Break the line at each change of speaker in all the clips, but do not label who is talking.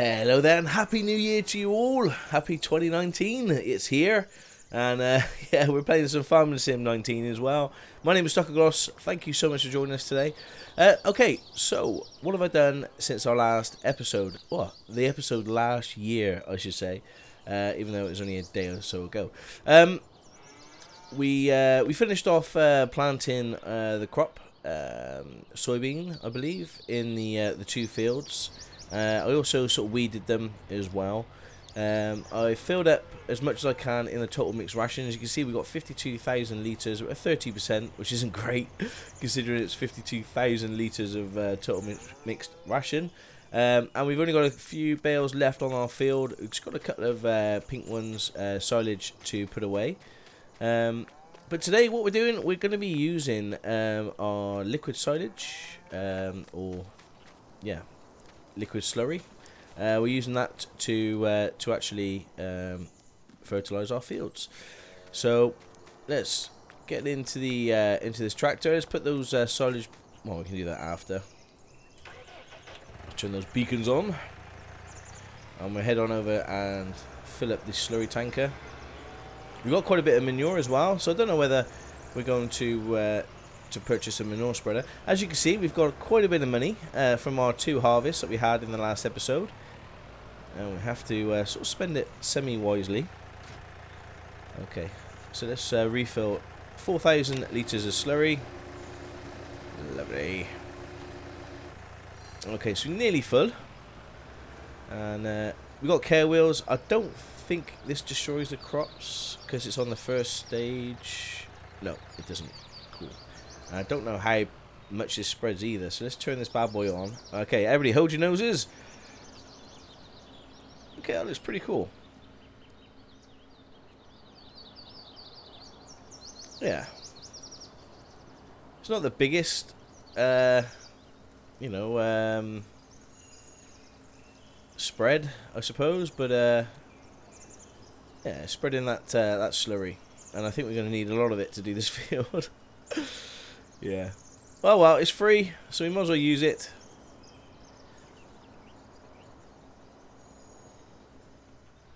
Hello there and Happy New Year to you all. Happy 2019. It's here. And yeah, we're playing some Farming Sim 19 as well. My name is Stockoglaws. Thank you so much for joining us today. Okay, so what have I done since our last episode? Well, the episode last year, I should say. Even though it was only a day or so ago. We finished off planting the crop, soybean, I believe, in the two fields. I also sort of weeded them as well. I filled up as much as I can in the total mixed ration. As you can see, we've got 52,000 litres, at 30%, which isn't great, considering it's 52,000 litres of total mixed ration. And we've only got a few bales left on our field. We've just got a couple of pink ones, silage to put away. But today what we're doing, we're going to be using our liquid silage, liquid slurry. We're using that to actually fertilise our fields. So let's get into this tractor. Let's put those silage. Well, we can do that after. Turn those beacons on, and we'll head on over and fill up this slurry tanker. We've got quite a bit of manure as well, so I don't know whether we're going to purchase a manure spreader. As you can see, we've got quite a bit of money from our two harvests that we had in the last episode, and we have to sort of spend it semi-wisely. Okay, so let's refill 4,000 litres of slurry. Lovely. Okay, so we're nearly full, and we've got care wheels. I don't think this destroys the crops because it's on the first stage. No, it doesn't. Cool. I don't know how much this spreads either, so let's turn this bad boy on. Okay, everybody hold your noses. Okay, that looks pretty cool. Yeah. It's not the biggest, spread, I suppose, but yeah, spreading that slurry, and I think we're going to need a lot of it to do this field. Yeah. Well, it's free, so we might as well use it.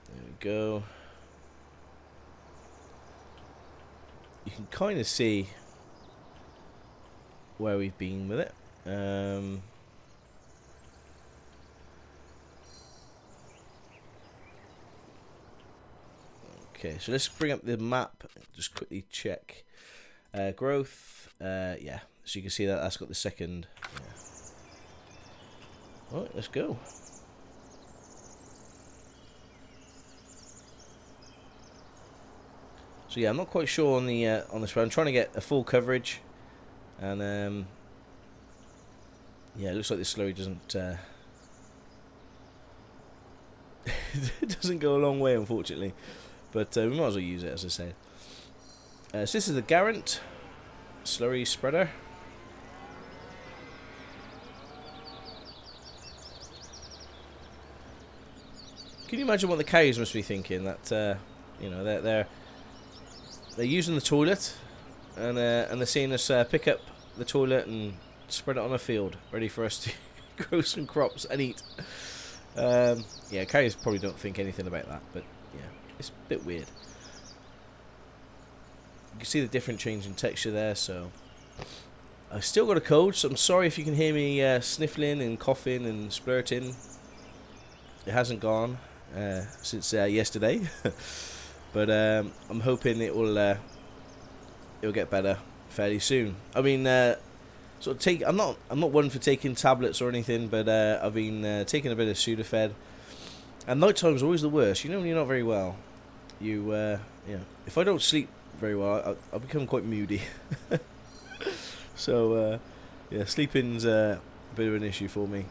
There we go. You can kind of see where we've been with it. Okay, so let's bring up the map. Just quickly check growth. Yeah, so you can see that's got the second. Yeah. All right, let's go. So yeah, I'm not quite sure on this one. I'm trying to get a full coverage, and yeah, it looks like this slurry doesn't it doesn't go a long way, unfortunately. But we might as well use it, as I say. So this is the Garant slurry spreader. Can you imagine what the cows must be thinking? That they're using the toilet, and they're seeing us pick up the toilet and spread it on a field, ready for us to grow some crops and eat. Yeah, cows probably don't think anything about that, but yeah, it's a bit weird. You can see the different change in texture there. So I've still got a cold, so I'm sorry if you can hear me sniffling and coughing and splurting. It hasn't gone since yesterday, but I'm hoping it'll get better fairly soon. I mean, I'm not one for taking tablets or anything, but I've been taking a bit of Sudafed, and night time's always the worst. You know, when you're not very well, if I don't sleep very well, I become quite moody. So yeah, sleeping's a bit of an issue for me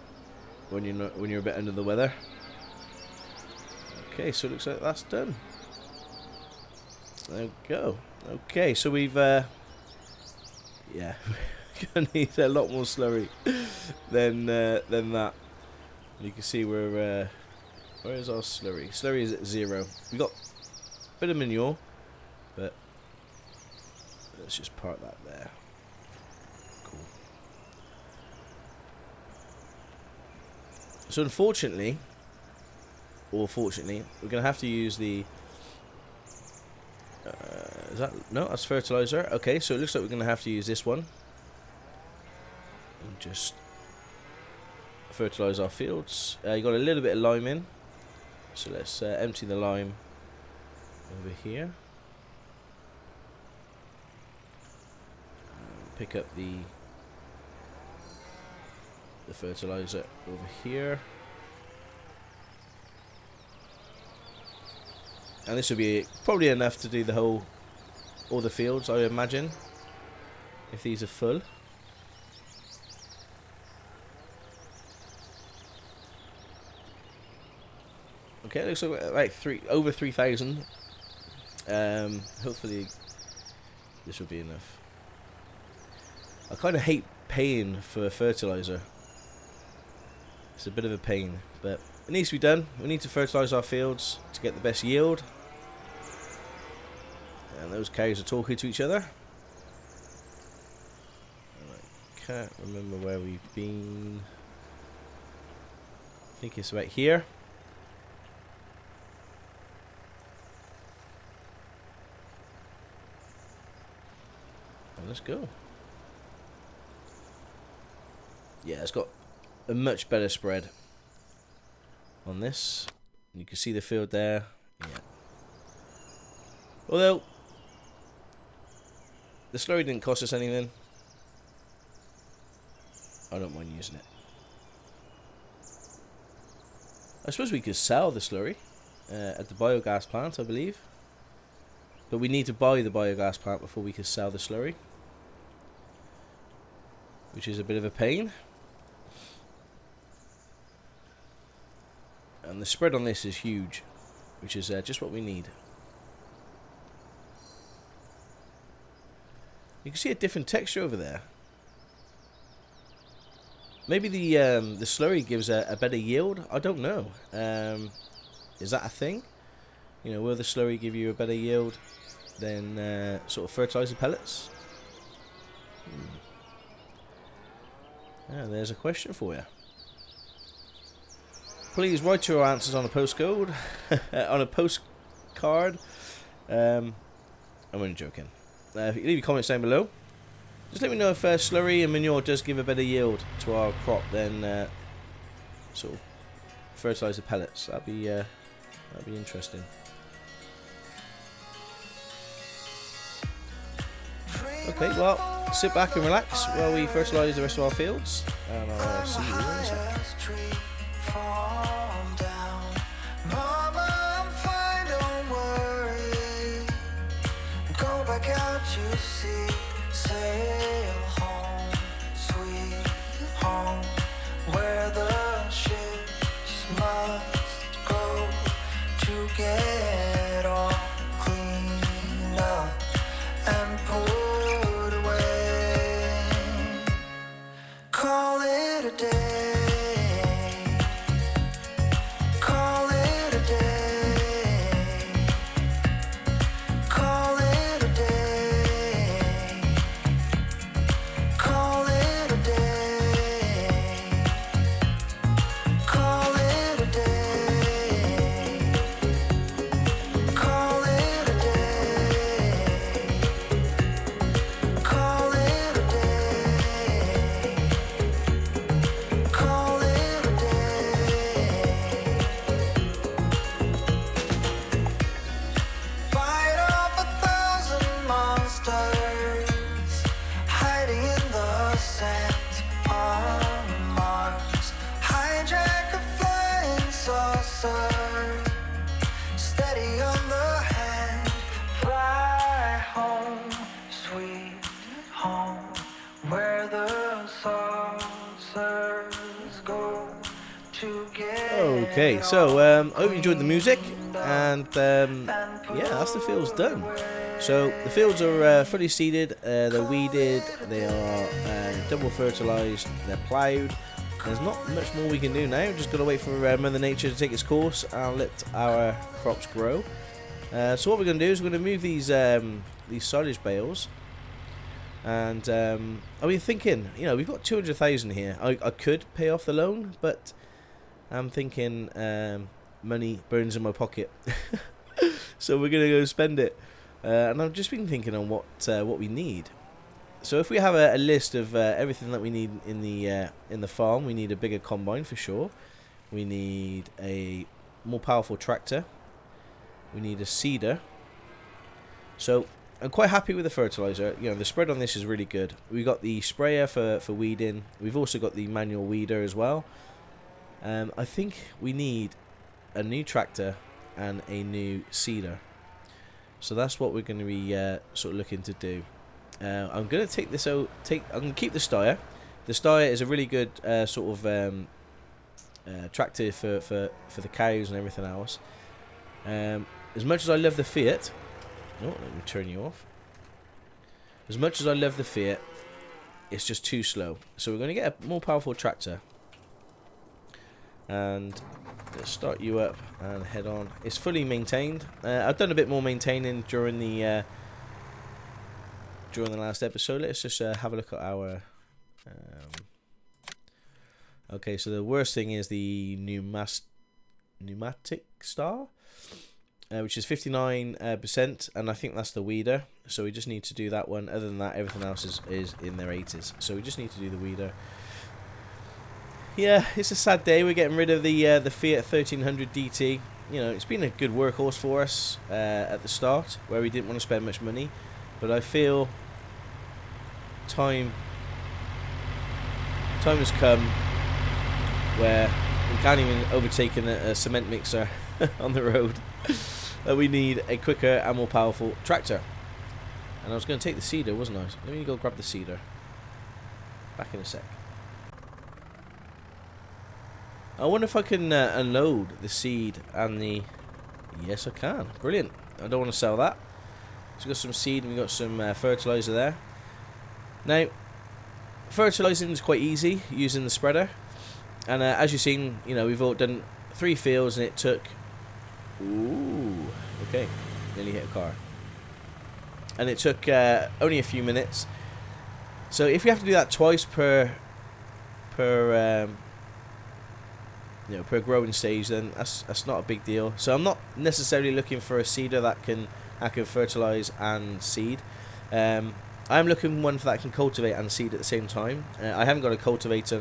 when you're a bit under the weather. Okay, so it looks like that's done. There we go. Okay, so we've yeah, gonna need a lot more slurry than that. You can see where is our slurry? Slurry is at 0. We got a bit of manure, but let's just park that there. Cool. So unfortunately, or fortunately, we're going to have to use the... is that... No, that's fertilizer. Okay, so it looks like we're going to have to use this one. And just fertilize our fields. You got a little bit of lime in. So let's empty the lime over here. Pick up the fertilizer over here. And this will be probably enough to do all the fields, I imagine, if these are full. Okay, it looks like over 3,000. Hopefully this will be enough. I kind of hate paying for fertilizer. It's a bit of a pain, but it needs to be done. We need to fertilize our fields to get the best yield. And those cows are talking to each other. And I can't remember where we've been. I think it's right here. And let's go. Yeah, it's got a much better spread on this. You can see the field there. Yeah. Although the slurry didn't cost us anything, I don't mind using it. I suppose we could sell the slurry at the biogas plant, I believe. But we need to buy the biogas plant before we can sell the slurry, which is a bit of a pain. And the spread on this is huge, which is just what we need. You can see a different texture over there. Maybe the slurry gives a better yield. I don't know. Is that a thing? You know, will the slurry give you a better yield than sort of fertilizer pellets? Yeah, there's a question for you. Please write your answers on a postcode, on a postcard. I'm only joking. If you leave your comments down below. Just let me know if slurry and manure does give a better yield to our crop than sort of fertilizer pellets. That'd be interesting. Okay, well, sit back and relax while we fertilize the rest of our fields, and I'll see you in a second.
Sail home, sweet home, where the ships must go to get all cleaned up and put away. Call it a day. Call it a day. Call it a day. Steady on the hand, fly home, sweet home, where the saucers go to get.
Okay, so I hope you enjoyed the music, and yeah, that's the fields done. So the fields are fully seeded, they're weeded, they are double fertilized, they're ploughed. There's not much more we can do now. Just gotta wait for Mother Nature to take its course and let our crops grow. So what we're gonna do is we're gonna move these silage bales, and I've been thinking, you know, we've got 200,000 here. I could pay off the loan, but I'm thinking money burns in my pocket. So we're gonna go spend it. And I've just been thinking on what we need. So if we have a list of everything that we need in the farm, we need a bigger combine for sure. We need a more powerful tractor. We need a seeder. So I'm quite happy with the fertilizer. You know, the spread on this is really good. We got the sprayer for weeding. We've also got the manual weeder as well. I think we need a new tractor and a new seeder. So that's what we're going to be sort of looking to do. I'm going to take this out. I'm going to keep the Steyr. The Steyr is a really good sort of tractor for the cows and everything else. As much as I love the Fiat, oh, let me turn you off. As much as I love the Fiat, it's just too slow. So we're going to get a more powerful tractor. And let's start you up and head on. It's fully maintained. I've done a bit more maintaining during the last episode. Let's just have a look at our. Okay, so the worst thing is the pneumatic star, which is 59%, and I think that's the weeder. So we just need to do that one. Other than that, everything else is in their 80s. So we just need to do the weeder. Yeah, it's a sad day. We're getting rid of the Fiat 1300 DT. You know, it's been a good workhorse for us at the start, where we didn't want to spend much money. But I feel time has come where we can't even overtake a cement mixer on the road. We need a quicker and more powerful tractor. And I was going to take the seeder, wasn't I? Let me go grab the seeder. Back in a sec. I wonder if I can unload the seed and the... Yes, I can. Brilliant. I don't want to sell that. So we've got some seed and we've got some fertilizer there. Now, fertilizing is quite easy using the spreader. And as you've seen, you know, we've all done 3 fields and it took... Ooh, okay. Nearly hit a car. And it took only a few minutes. So if you have to do that twice per growing stage, then that's not a big deal. So I'm not necessarily looking for a seeder that can fertilize and seed. I'm looking for one that can cultivate and seed at the same time. I haven't got a cultivator,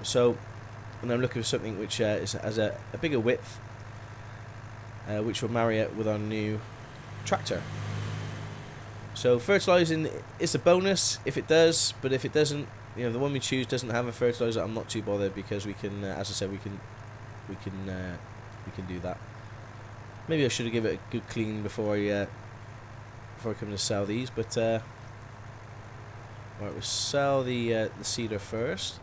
so I'm looking for something which has a bigger width, which will marry it with our new tractor. So fertilizing is a bonus if it does, but if it doesn't, you know, the one we choose doesn't have a fertilizer, I'm not too bothered, because we can, as I said, we can do that. Maybe I should have given it a good clean before I come to sell these, but right, we'll sell the seeder first.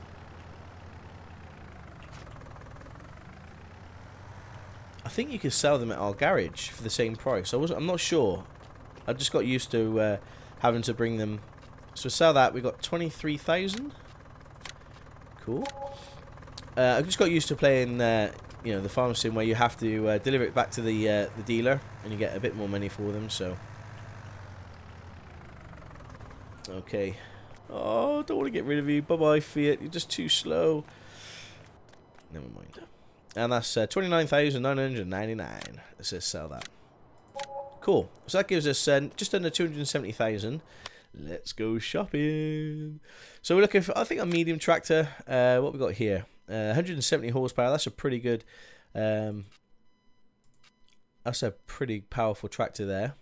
I think you could sell them at our garage for the same price. I'm not sure. I just got used to having to bring them. So sell that. We got 23,000. Cool. I just got used to playing, you know, the farm sim where you have to deliver it back to the dealer, and you get a bit more money for them. So, okay. Oh, don't want to get rid of you. Bye bye, Fiat. You're just too slow. Never mind. And that's 29,999. Let's just sell that. Cool. So that gives us just under 270,000. Let's go shopping. So we're looking for, I think, a medium tractor. What we got here? 170 horsepower. That's a pretty good. That's a pretty powerful tractor there.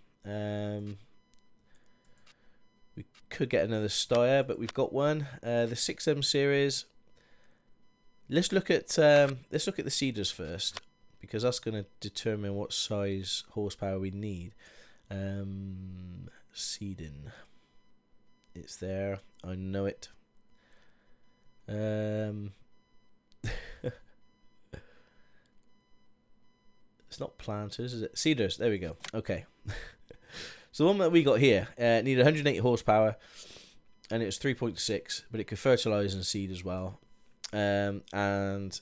We could get another Steyr, but we've got one. The 6M series. Let's look at the seeders first, because that's going to determine what size horsepower we need. Seeding. It's there. I know it. It's not planters, is it? Seeders. There we go. Okay. So the one that we got here needed 180 horsepower, and it was 3.6, but it could fertilize and seed as well. And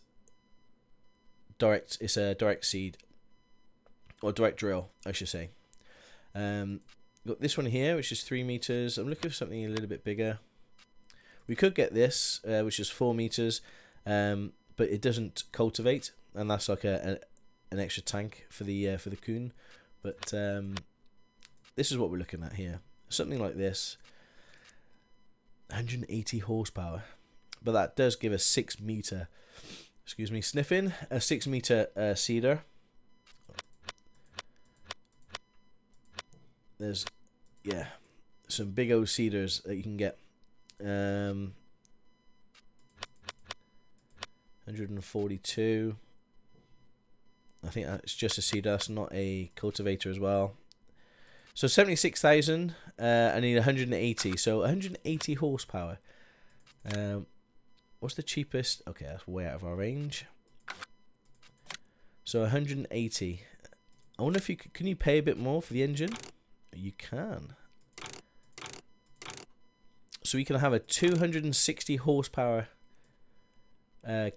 direct. It's a direct seed, or direct drill, I should say. Got this one here, which is 3 meters. I'm looking for something a little bit bigger. We could get this, which is 4 meters, but it doesn't cultivate. and that's like an extra tank for the Kuhn. But this is what we're looking at here. Something like this, 180 horsepower, but that does give a 6 meter. Excuse me, sniffing a 6 meter seeder. There's some big old seeders that you can get. 142. I think that's just a seeder. That's not a cultivator as well. So 76,000. I need 180. So 180 horsepower. What's the cheapest? Okay, that's way out of our range. So 180. I wonder if you can you pay a bit more for the engine? You can. So we can have a 260 horsepower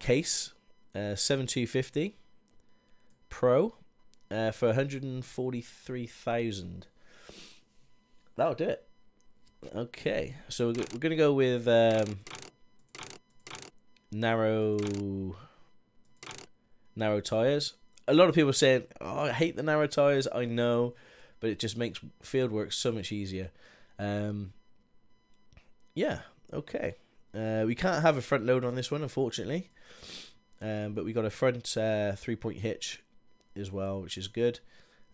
case, 7250 Pro for 143,000. That'll do it. Okay, so we're gonna go with narrow tires. A lot of people are saying, "Oh, I hate the narrow tires." I know, but it just makes field work so much easier. Yeah, okay. We can't have a front load on this one, unfortunately. But we got a front 3-point hitch as well, which is good.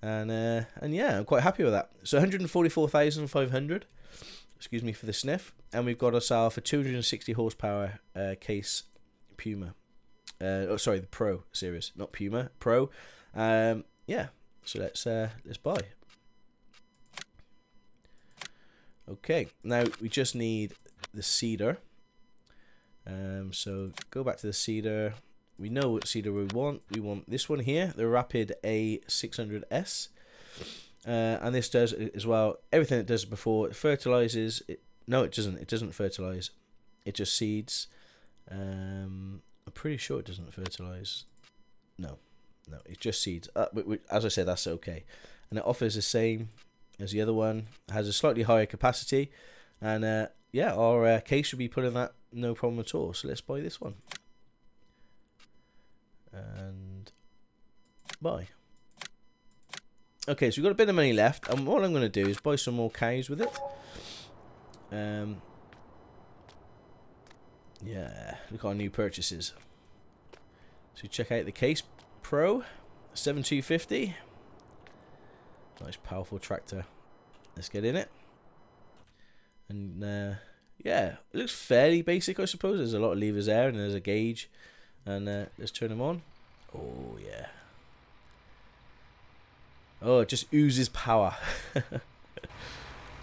And yeah, I'm quite happy with that. So 144,500. Excuse me for the sniff. And we've got ourselves a 260 horsepower case Puma. Sorry, the Pro series, not Puma, Pro. Yeah, so let's buy. Okay, now we just need the seeder. So go back to the seeder. We know what seeder we want. We want this one here, the Rapid A600S. And this does as well everything it does before. It fertilizes. No, it doesn't. It doesn't fertilize. It just seeds. I'm pretty sure it doesn't fertilize. No, it just seeds. As I said, that's okay. And it offers the same as the other one. It has a slightly higher capacity. And yeah, our case should be putting that no problem at all. So let's buy this one. And buy. Okay, so we've got a bit of money left, and what I'm going to do is buy some more cows with it. Yeah, look at our new purchases. So check out the Case Pro 7250. Nice powerful tractor. Let's get in it. And yeah, it looks fairly basic, I suppose. There's a lot of levers there, and there's a gauge. And let's turn them on. Oh yeah. Oh, it just oozes power.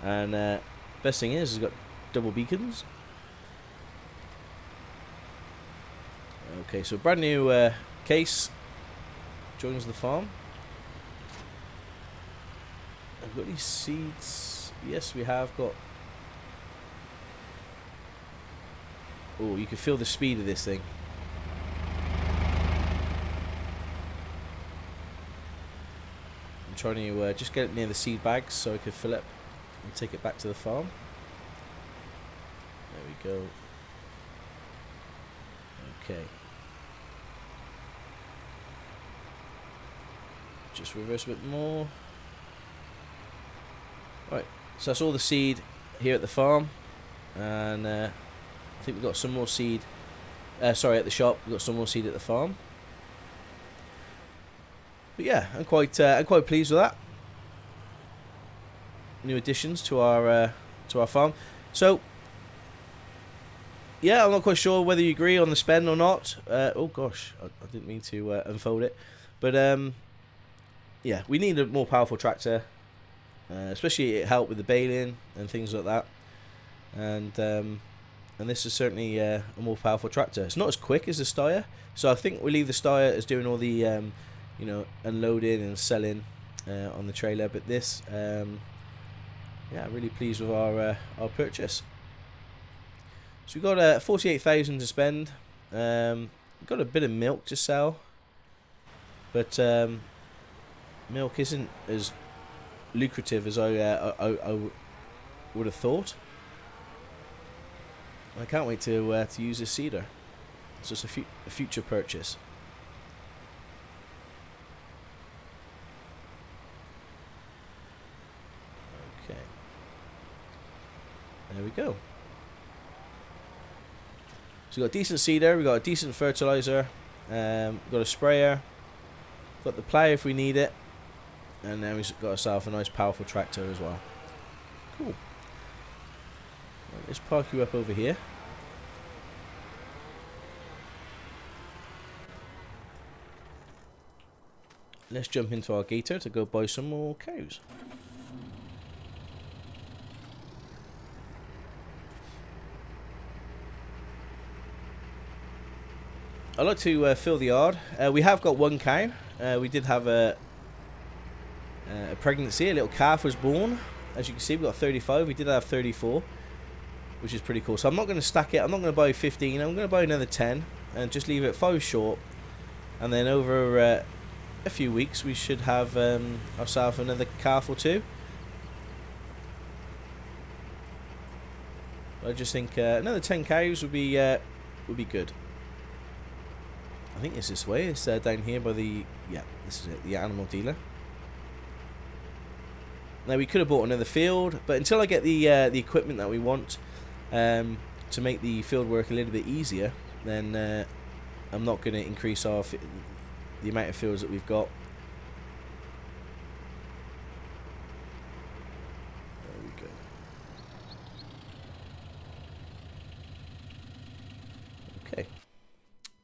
And best thing is, it's got double beacons. Okay, so brand new case joins the farm. I've got these seeds. Yes, we have got. Oh, you can feel the speed of this thing. I'm trying to just get it near the seed bags so I can fill it and take it back to the farm. There we go. Okay. Just reverse a bit more. Right, so that's all the seed here at the farm. And I think we've got some more seed. Sorry, at the shop. We've got some more seed at the farm. But yeah, I'm quite pleased with that. New additions to our farm. So yeah, I'm not quite sure whether you agree on the spend or not. Oh gosh, I didn't mean to unfold it, but yeah, we need a more powerful tractor, especially it helped with the baling and things like that. And this is certainly a more powerful tractor. It's not as quick as the Steyr, so I think we'll leave the Steyr as doing all the you know, unloading and selling on the trailer. But this, yeah, really pleased with our purchase. So we've got 48,000 to spend. We've got a bit of milk to sell, but milk isn't as lucrative as I would have thought. I can't wait to use this seeder. So it's a future purchase. There we go. So we've got a decent seeder, we've got a decent fertilizer, we've got a sprayer, got the plough if we need it, and then we've got ourselves a nice powerful tractor as well. Cool. Right, let's park you up over here. Let's jump into our gator to go buy some more cows. I like to fill the yard. We have got one cow. We did have a pregnancy. A little calf was born. As you can see, we got 35. We did have 34, which is pretty cool. So I'm not going to stack it. I'm not going to buy 15. I'm going to buy another 10 and just leave it 5 short. And then over a few weeks, we should have ourselves another calf or 2. I just think another 10 cows would be good. I think it's this way. It's down here by the... Yeah, this is it. The animal dealer. Now, we could have bought another field, but until I get the equipment that we want to make the field work a little bit easier, then I'm not going to increase the amount of fields that we've got. There we go. Okay.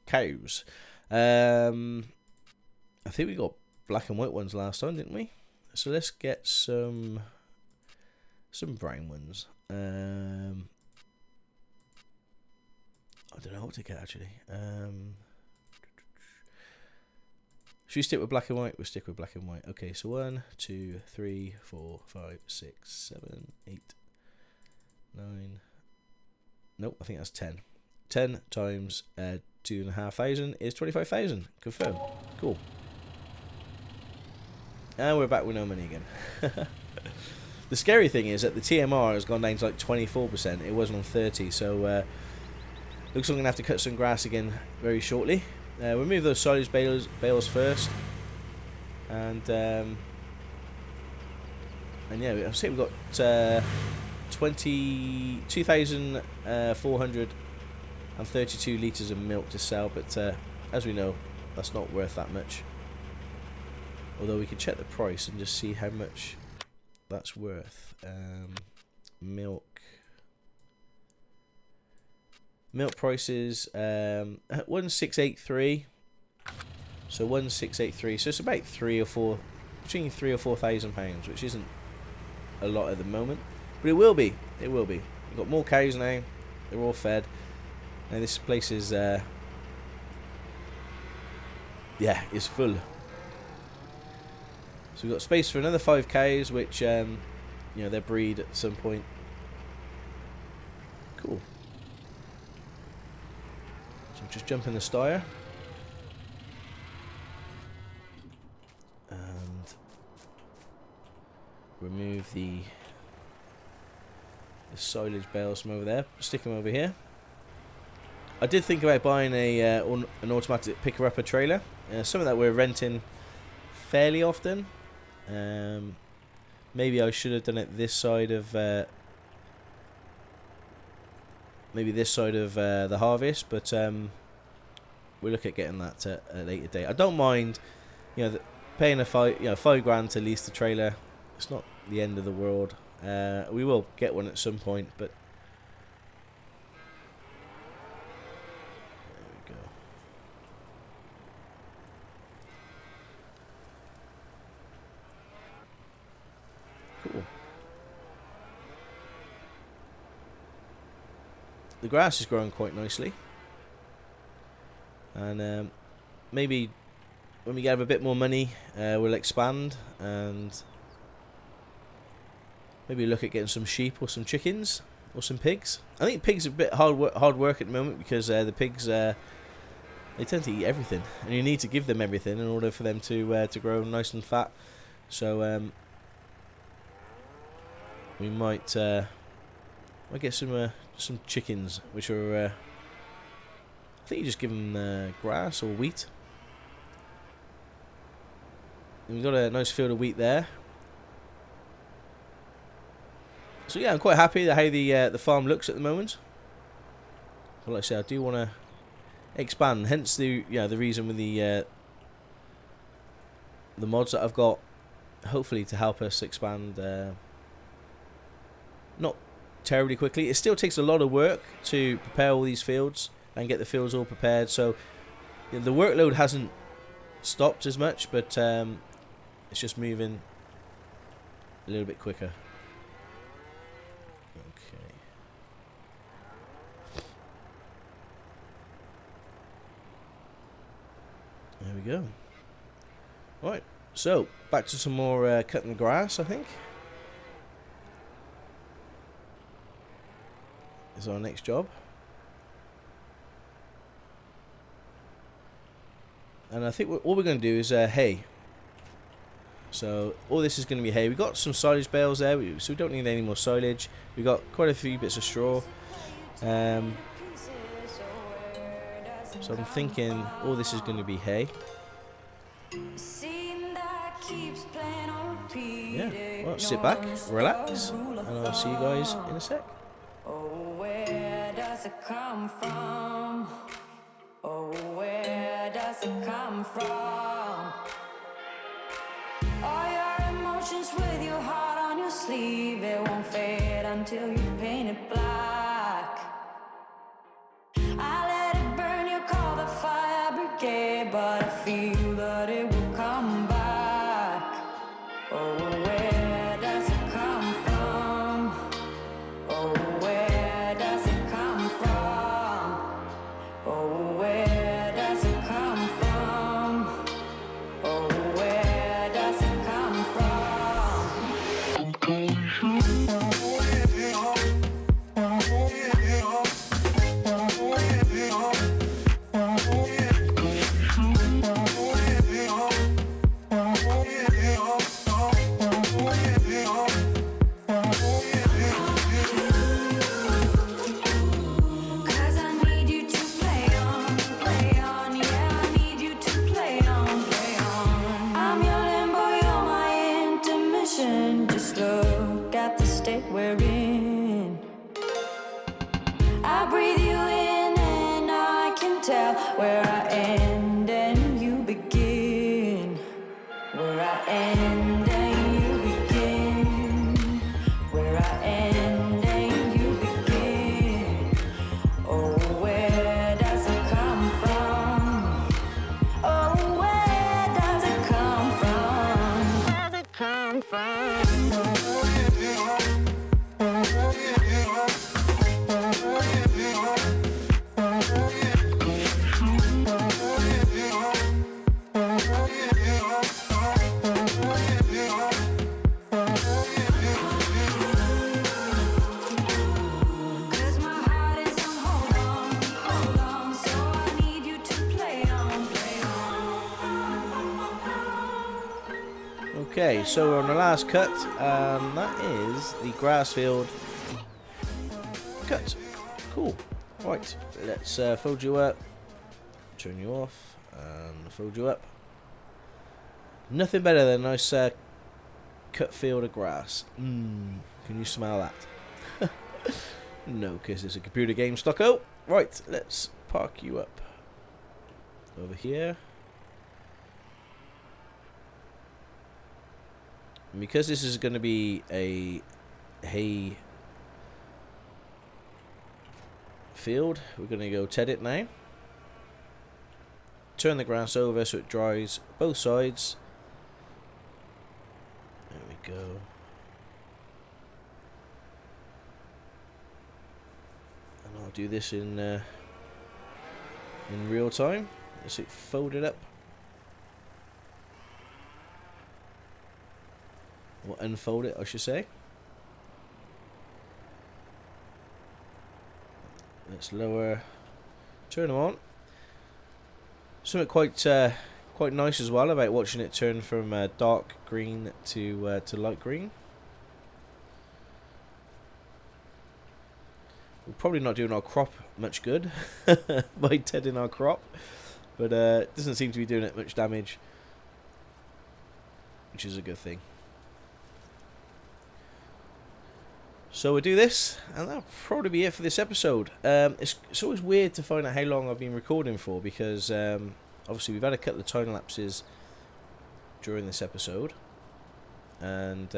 Cows. I think we got black and white ones last time, didn't we? So let's get some brown ones. I don't know what to get actually. Should we stick with black and white? We'll stick with black and white. Okay, so 1, 2, 3, 4, 5, 6, 7, 8, 9. Nope, I think that's 10. 10 times 2,500 is 25,000. Confirm. Cool. And we're back with no money again. The scary thing is that the TMR has gone down to like 24%. It wasn't on 30, so looks like I'm gonna have to cut some grass again very shortly. Remove those silage bales first, and yeah, I'll say we've got 22,432 litres of milk to sell, but as we know, that's not worth that much. Although we could check the price and just see how much that's worth. Milk prices 1683. So 1683. So it's about between 3 or 4,000 pounds, which isn't a lot at the moment, but it will be. It will be. We've got more cows now. They're all fed. And this place is yeah, it's full. So we've got space for another 5 cows, which you know, they'll breed at some point. Cool. So just jump in the stire. And remove the silage bales from over there. Stick them over here. I did think about buying an automatic picker-upper trailer. Something that we're renting fairly often. Maybe I should have done it this side of the harvest, but we'll look at getting that at a later date. I don't mind, you know, paying $5,000 to lease the trailer. It's not the end of the world. We will get one at some point, but there we go. Cool. The grass is growing quite nicely, and maybe when we have a bit more money, we'll expand and maybe look at getting some sheep or some chickens or some pigs. I think pigs are a bit hard work at the moment because the pigs they tend to eat everything, and you need to give them everything in order for them to grow nice and fat. So we might get some chickens, which are I think you just give them grass or wheat. And we've got a nice field of wheat there. So yeah, I'm quite happy with how the farm looks at the moment. But like I say, I do want to expand. Hence the the reason with the mods that I've got, hopefully to help us expand. Not terribly quickly. It still takes a lot of work to prepare all these fields and get the fields all prepared. So the workload hasn't stopped as much, but it's just moving a little bit quicker. Okay. There we go. Right, so back to some more cutting the grass, I think. Is our next job. And I think all we're going to do is hay. So all this is going to be hay. We've got some silage bales there, so we don't need any more silage. We've got quite a few bits of straw. So I'm thinking all this is going to be hay. Yeah, well, sit back, relax, and I'll see you guys in a sec.
Oh, where does it come from? Oh, where does it come from? All your emotions with your heart on your sleeve, it won't fade until you paint it black. I let it burn, you call the fire brigade, but I feel that it will come back. Oh, where does it come from? Oh, where does it come from? Oh, where does it come from? Oh, where does it come just look at the state we're in. I breathe you in and I can tell where I end and you begin. Where I end and you begin. Where I end and you begin. Oh, where does it come from? Oh, where does it come from? Where does it come from?
Okay, so we're on the last cut, and that is the grass field cut. Cool. Right, let's fold you up, turn you off, and fold you up. Nothing better than a nice cut field of grass. Can you smell that? No, because it's a computer game, Stocko. Right, let's park you up over here. And because this is going to be a hay field, we're going to go ted it now. Turn the grass over so it dries both sides. There we go. And I'll do this in real time. Let's see, fold it up. Or unfold it, I should say. Let's lower, turn them on. Something quite nice as well about watching it turn from dark green to light green. We're probably not doing our crop much good by tedding our crop, but it doesn't seem to be doing it much damage, which is a good thing. So we'll do this, and that'll probably be it for this episode. It's always weird to find out how long I've been recording for, because obviously we've had a couple of time lapses during this episode, and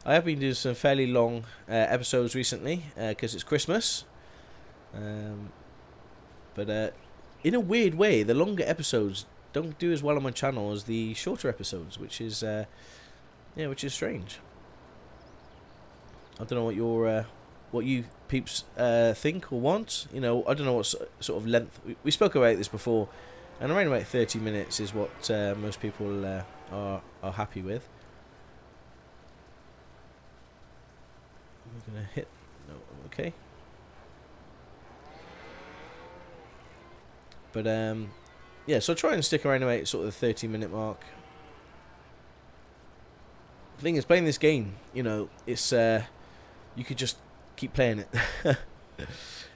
I have been doing some fairly long episodes recently because it's Christmas. But in a weird way, the longer episodes don't do as well on my channel as the shorter episodes, which is which is strange. I don't know what you peeps think or want. You know, I don't know what sort of length. We spoke about this before, and around about 30 minutes is what most people are happy with. I'm gonna hit. No, okay. But yeah, so try and stick around about sort of the 30-minute mark. The thing is, playing this game, you know, it's you could just keep playing it.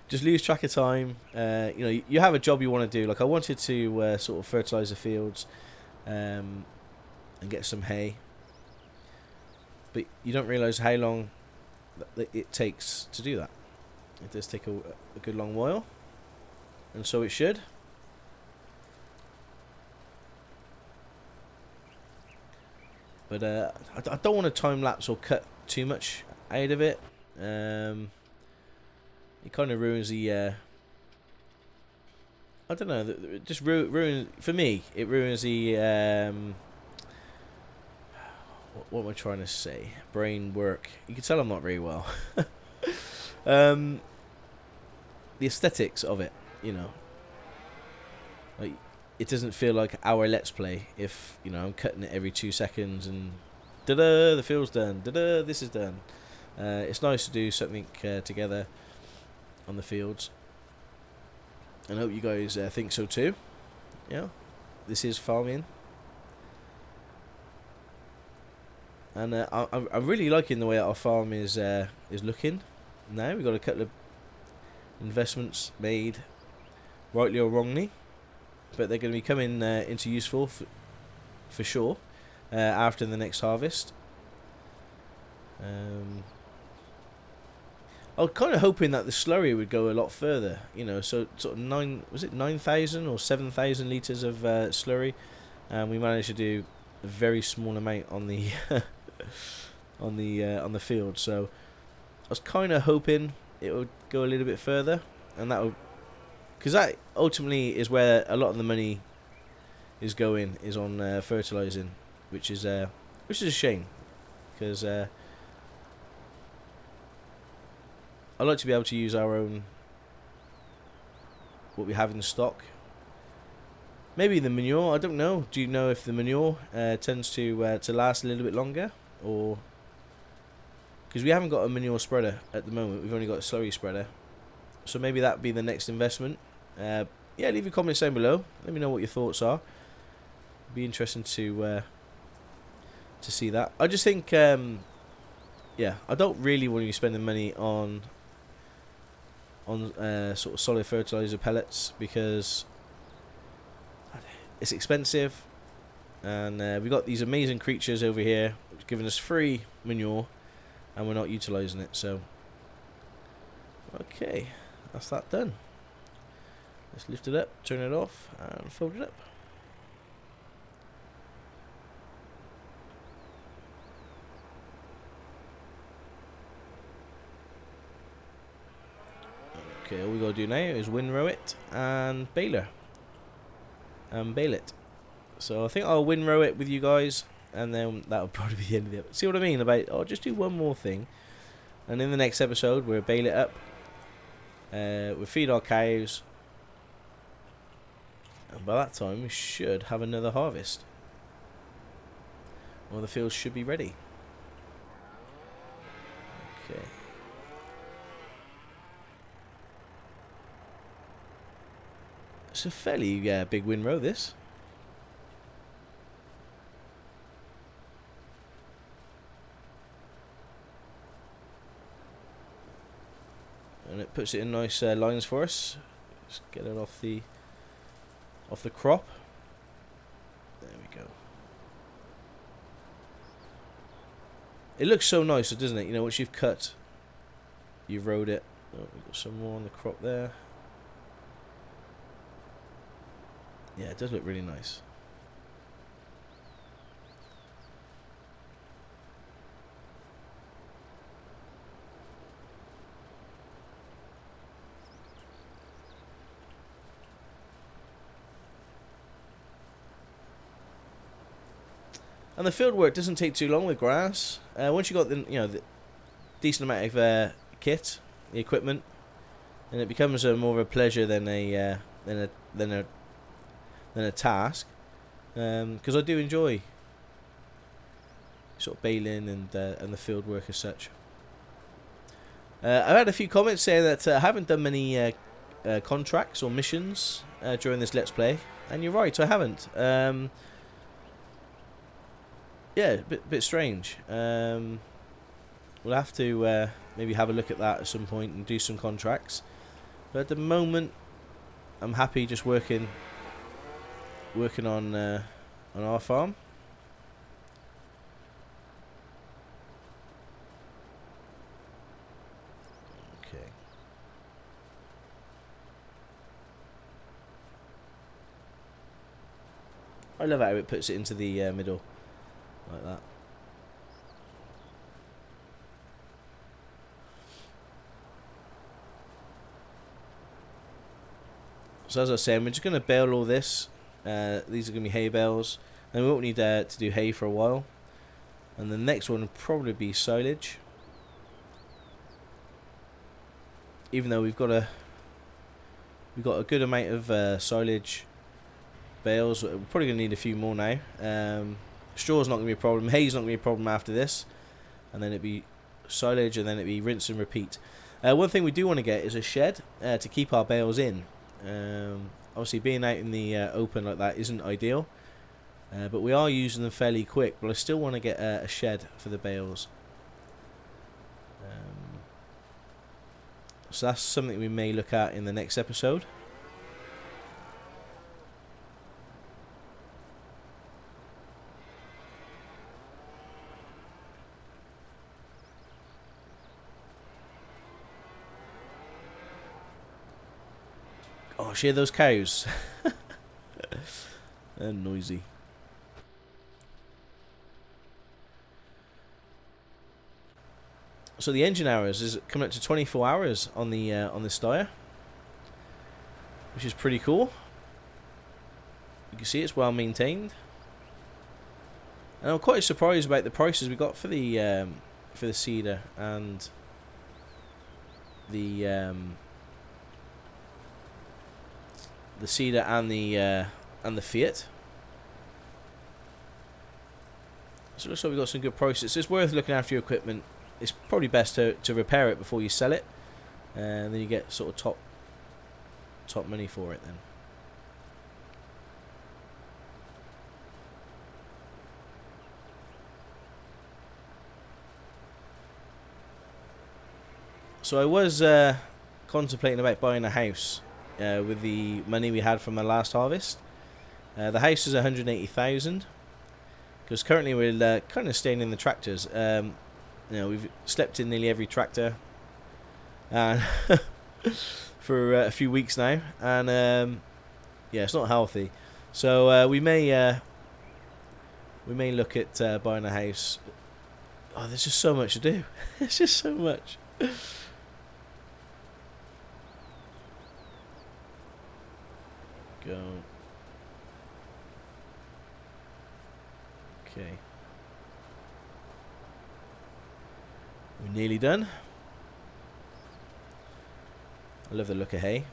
Just lose track of time. You know, you have a job you want to do. Like I wanted to sort of fertilize the fields and get some hay, but you don't realize how long it takes to do that. It does take a good long while, and so it should. But I don't want to time lapse or cut too much out of it. It kind of ruins the. I don't know. It just ruins for me. It ruins the. What am I trying to say? Brain work. You can tell I'm not very well. The aesthetics of it, you know. Like, it doesn't feel like our Let's Play if, you know, I'm cutting it every 2 seconds and da-da, the field's done, da-da, this is done. It's nice to do something together on the fields. And I hope you guys think so too. Yeah, this is farming. And I'm really liking the way our farm is looking now. We've got a couple of investments made, rightly or wrongly, but they're going to be coming into useful for sure after the next harvest. I was kind of hoping that the slurry would go a lot further, you know, so sort of 9,000 or 7,000 litres of slurry, and we managed to do a very small amount on the on the field. So I was kind of hoping it would go a little bit further, and that would, because that ultimately is where a lot of the money is going, is on fertilizing, which is a shame, because I like to be able to use our own, what we have in stock. Maybe the manure, I don't know. Do you know if the manure tends to last a little bit longer, or because we haven't got a manure spreader at the moment, we've only got a slurry spreader. So maybe that'd be the next investment. Yeah, leave your comments down below. Let me know what your thoughts are. It'd be interesting to see that. I just think, yeah, I don't really want to be spending money on sort of solid fertilizer pellets, because it's expensive, and we've got these amazing creatures over here giving us free manure, and we're not utilizing it. So okay, that's that done. Let's lift it up, turn it off, and fold it up. Okay, all we gotta do now is windrow it and baler. And bale it. So I think I'll windrow it with you guys, and then that'll probably be the end of the episode. See what I mean about, I'll just do one more thing, and in the next episode we'll bale it up, we'll feed our cows, and by that time we should have another harvest. Well, the fields should be ready. Okay. It's a fairly big windrow, this. And it puts it in nice lines for us. Just get it off the crop. There we go. It looks so nice, doesn't it? You know, once you've cut, you've rode it. Oh, we've got some more on the crop there. Yeah, it does look really nice. And the field work doesn't take too long with grass. Once you got the decent amount of kit, the equipment, and it becomes more of a pleasure than a task. Because I do enjoy sort of baling and the field work as such. I've had a few comments saying that I haven't done many contracts or missions during this Let's Play, and you're right, I haven't. Yeah, a bit strange. We'll have to maybe have a look at that at some point and do some contracts. But at the moment, I'm happy just working on our farm. Okay. I love how it puts it into the middle. Like that. So as I was saying, we're just going to bale all this. These are going to be hay bales. And we won't need to do hay for a while. And the next one will probably be silage. Even though we've got a good amount of silage bales. We're probably going to need a few more now. Straw's not going to be a problem. Hay's not going to be a problem after this. And then it'd be silage, and then it'd be rinse and repeat. One thing we do want to get is a shed to keep our bales in. Obviously, being out in the open like that isn't ideal. But we are using them fairly quick. But I still want to get a shed for the bales. So that's something we may look at in the next episode. Gosh, hear those cows. They're noisy. So the engine hours is coming up to 24 hours on the Steyr, which is pretty cool. You can see it's well maintained, and I'm quite surprised about the prices we got for the Cedar and the Cedar and the Fiat. So it looks like we've got some good prices. So it's worth looking after your equipment. It's probably best to repair it before you sell it, and then you get sort of top money for it then. So I was contemplating about buying a house with the money we had from the last harvest. The house is 180,000 because currently we're kind of staying in the tractors. We've slept in nearly every tractor for a few weeks now, and yeah, it's not healthy. So we may look at buying a house. Oh, there's just so much to do. It's just so much. Go. Okay. We're nearly done. I love the look of hay.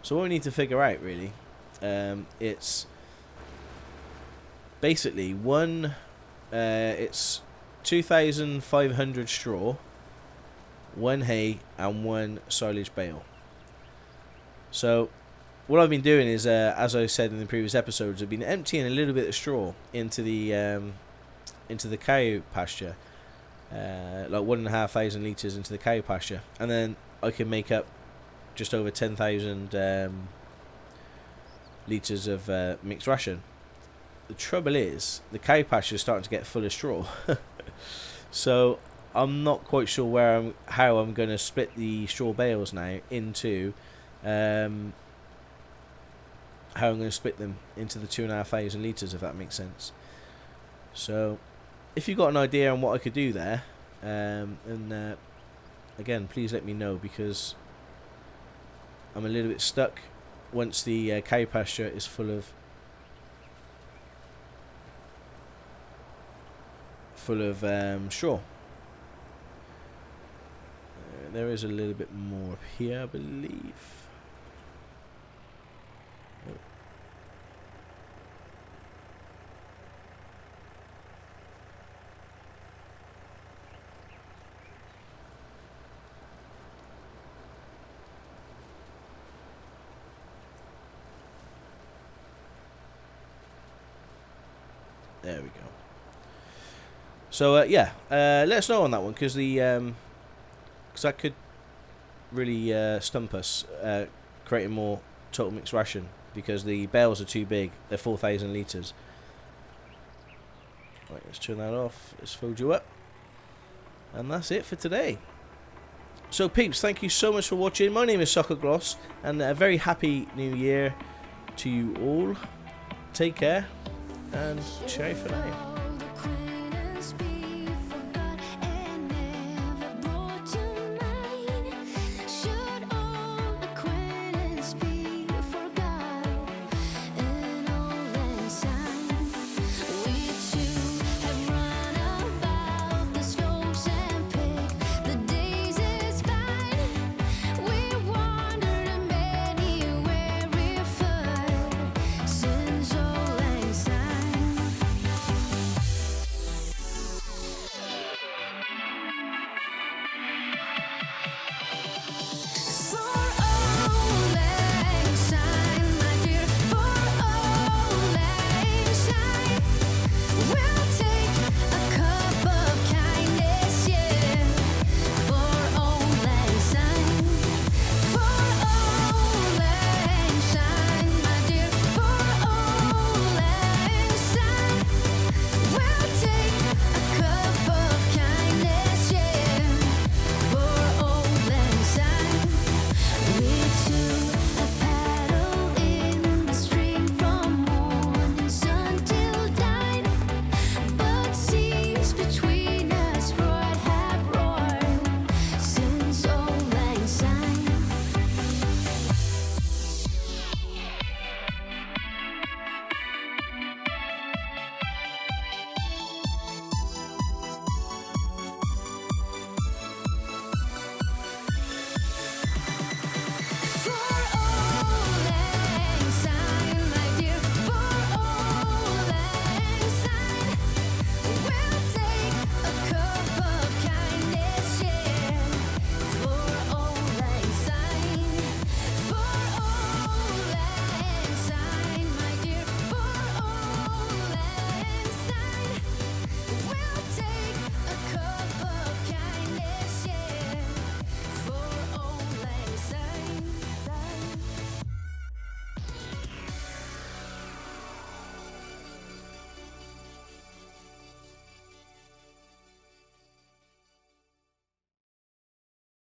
So what we need to figure out really, it's basically it's 2,500 straw, 1 hay, and 1 silage bale. So what I've been doing is, as I said in the previous episodes, I've been emptying a little bit of straw into the cow pasture, like 1,500 litres into the cow pasture, and then I can make up just over 10,000 litres of mixed ration. The trouble is, the cow pasture is starting to get full of straw. So I'm not quite sure how I'm going to split the straw bales now into how I'm going to split them into the 2,500 litres, if that makes sense. So if you've got an idea on what I could do there, and again, please let me know, because I'm a little bit stuck once the cow pasture is full of straw. There is a little bit more up here, I believe. Oh. There we go. So yeah, let us know on that one, because that could really stump us creating more total mixed ration, because the bales are too big. They're 4,000 litres. Right, let's turn that off. Let's fold you up, and that's it for today. So peeps, thank you so much for watching. My name is Stockoglaws, and a very happy new year to you all. Take care, and ciao for now.